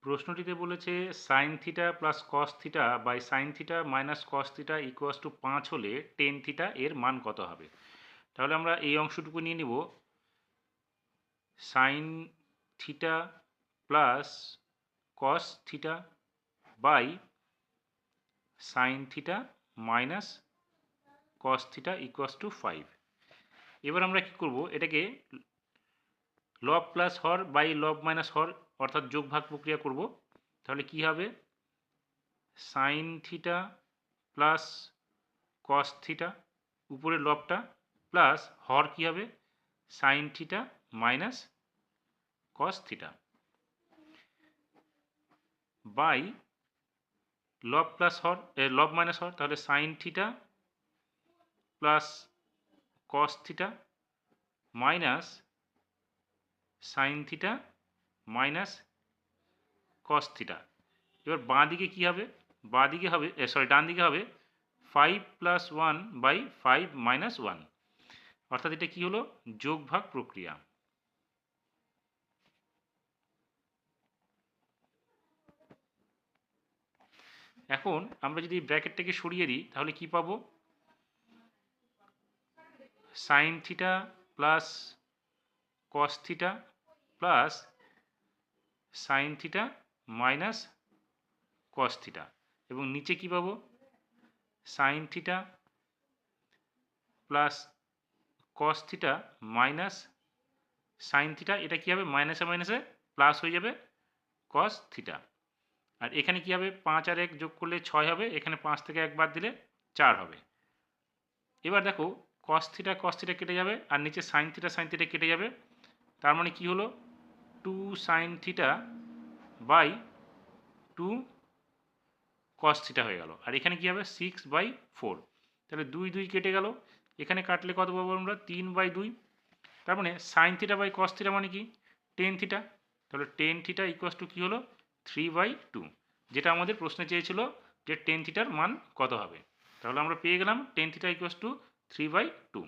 প্রশ্নটিতে বলেছে sine theta plus cos theta by sine theta minus cos theta equals to 5 হলে tan theta এর মান কত হবে। তাহলে আমরা এই অংশটুকু নিয়ে নিব sine theta plus cos theta by sine theta minus cos theta equals to 5। এবার আমরা কি করব, এটাকে লব প্লাস হর বাই লব মাইনাস হর অর্থাৎ যোগ ভাগ প্রক্রিয়া করব। তাহলে কি হবে, sine theta plus cos theta উপরের লবটা প্লাস হর কি হবে sine theta minus cos theta by লব প্লাস হর লব মাইনাস হর, তাহলে sine theta plus cos theta minus sine theta minus cos theta. এবার বাঁ দিকে কী হবে, বাঁ দিকে হবে ডান দিকে হবে 5 প্লাস 1 বাই 5 মাইনাস 1, অর্থাৎ এটা কি হলো যোগ ভাগ প্রক্রিয়া। এখন আমরা যদি ব্র্যাকেটটাকে সরিয়ে দিই তাহলে কি পাবো, sign theta plus cos theta plus sign theta minus cos theta, এবং নিচে কি পাবো sign theta plus cos theta minus sine theta, এটা কি হবে মাইনাসে মাইনাসে প্লাস হয়ে যাবে কস থিটা। আর এখানে কি হবে 5 আর 1 যোগ করলে 6 হবে, এখানে 5 থেকে 1 বাদ দিলে 4 হবে। এবার দেখো কস থিটা কেটে যাবে আর নিচে সাইন থিটা কেটে যাবে, তার মানে কি হলো 2 sine theta by 2 cos theta হয়ে গেল। আর এখানে কি হবে 6/4, তাহলে 2 2 কেটে গেল, এখানে কাটলে কত পাবো আমরা 3/2। তার মানে sine theta by cos theta মানে কি টেন থিটা, তাহলে টেন থিটা ইকুয়াস টু কী হলো 3/2, যেটা আমাদের প্রশ্নে চেয়েছিল যে টেন থিটার মান কত হবে। তাহলে আমরা পেয়ে গেলাম টেন থিটা ইকুয়াস টু 3/2।